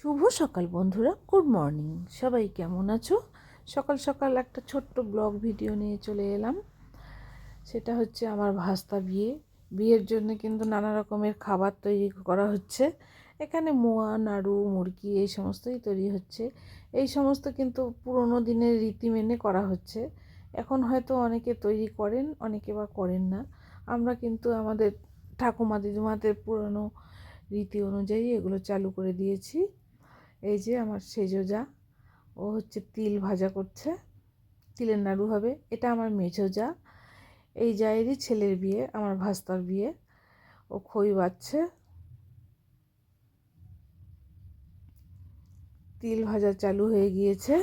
শুভ সকাল বন্ধুরা, good morning. সবাই কেমন আছো? সকাল সকাল একটা ছোট্ট ব্লগ ভিডিও নিয়ে চলে এলাম। সেটা হচ্ছে আমার ভাস্তা বিয়ের জন্য কিন্তু নানা রকমের খাবার তৈরি করা হচ্ছে। এখানে মোয়া, নাড়ু, মুরগি এই সমস্তই তৈরি হচ্ছে। এই সমস্ত কিন্তু পুরোনো দিনের রীতি মেনে করা হচ্ছে। এখন হয়তো অনেকে তৈরি করেন, অনেকে বা করেন না। আমরা কিন্তু আমাদের ঠাকুমা দিদিমাদের পুরনো রীতি অনুযায়ী এগুলো চালু করে দিয়েছি। এই যে আমার সেজো যা, ও হচ্ছে তিল ভাজা করছে, তিলের নাড়ু হবে। এটা আমার মেজো যা, এই জায়েরই ছেলের বিয়ে, আমার ভাস্তার বিয়ে। ও খই বাচ্ছে, তিল ভাজা চালু হয়ে গিয়েছে।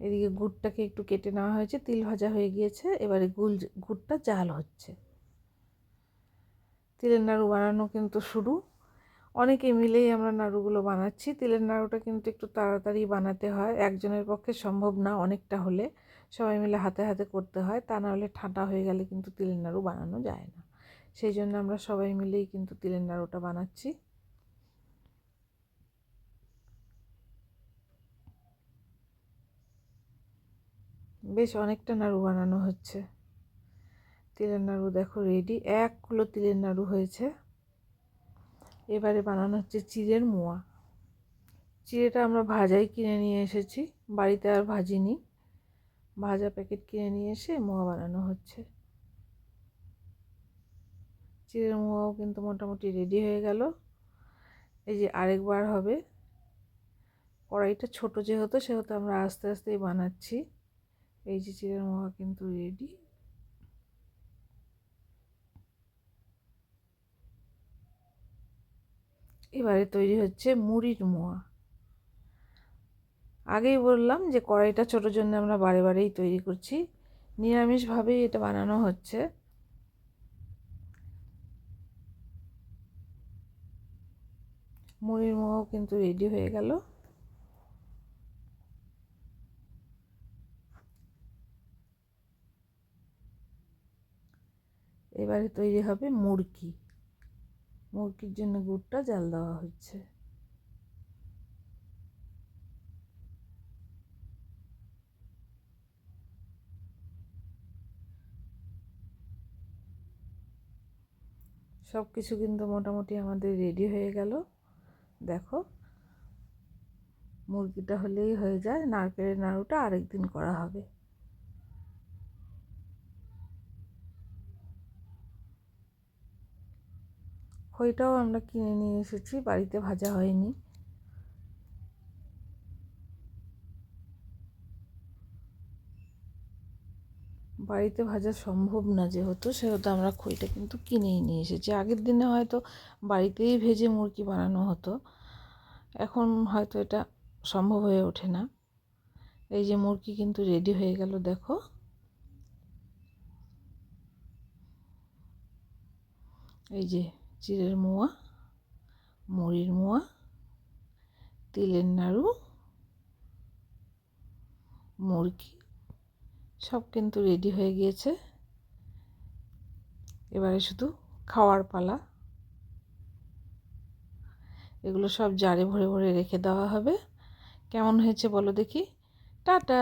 এদিকে গুড়টাকে একটু কেটে নেওয়া হয়েছে, তিল ভাজা হয়ে গিয়েছে। এবারে গুড়টা জাল হচ্ছে। তিলের নাড়ু বানানো কিন্তু শুরু। অনেকে মিলেই আমরা নাড়ুগুলো বানাচ্ছি। তিলের নাড়ুটা কিন্তু একটু তাড়াতাড়ি বানাতে হয়, একজনের পক্ষে সম্ভব না। অনেকটা হলে সবাই মিলে হাতে হাতে করতে হয়, তা না হলে ঠান্ডা হয়ে গেলে কিন্তু তিলের নাড়ু বানানো যায় না। সেই জন্য আমরা সবাই মিলেই কিন্তু তিলের নাড়ুটা বানাচ্ছি। বেশ অনেকটা নাড়ু বানানো হচ্ছে। তিলের নাড়ু দেখো রেডি, 1 কিলো তিলের নাড়ু হয়েছে। এবারে বানানো হচ্ছে চিড়ের মোয়া। চিড়েটা আমরা ভাজাই কিনে নিয়ে এসেছি, বাড়িতে আর ভাজিনি। ভাজা প্যাকেট কিনে নিয়ে এসে মোয়া বানানো হচ্ছে। চিড়ের মোয়াও কিন্তু মোটামুটি রেডি হয়ে গেল। এই যে আরেকবার হবে। কড়াইটা ছোট যেহেতু, সেহেতু আমরা আস্তে আস্তেই বানাচ্ছি। এই যে চিড়ের মোয়া কিন্তু রেডি। এবারে তৈরি হচ্ছে মুড়ির মোয়া। আগেই বললাম যে কড়াইটা ছোট জন্য আমরা বারে বারেই তৈরি করছি। নিরামিষভাবেই এটা বানানো হচ্ছে। মুড়ির মোয়াও কিন্তু রেডি হয়ে গেল। এবারে তৈরি হবে মুরগি। মুরগির জন্য গুড়টা জাল দেওয়া হচ্ছে। সব কিছু কিন্তু মোটামুটি আমাদের রেডি হয়ে গেল। দেখো, মুরগিটা হলেই হয়ে যায়। নারকেলের নাড়ুটা আরেকদিন করা হবে। খইটাও আমরা কিনে নিয়ে এসেছি, বাড়িতে ভাজা হয়নি। বাড়িতে ভাজা সম্ভব না যেহেতু, সেহেতু আমরা খইটা কিন্তু কিনেই নিয়ে এসেছি। আগের দিনে হয়তো বাড়িতেই ভেজে মুরগি বানানো হতো, এখন হয়তো এটা সম্ভব হয়ে ওঠে না। এই যে মুরগি কিন্তু রেডি হয়ে গেল, দেখো। এই যে চিড়ের মোয়া, মুড়ির মোয়া, তিলের নাড়ু, মুরগি সব কিন্তু রেডি হয়ে গিয়েছে। এবারে শুধু খাওয়ার পালা। এগুলো সব জারে ভরে ভরে রেখে দেওয়া হবে। কেমন হয়েছে বলো দেখি। টাটা।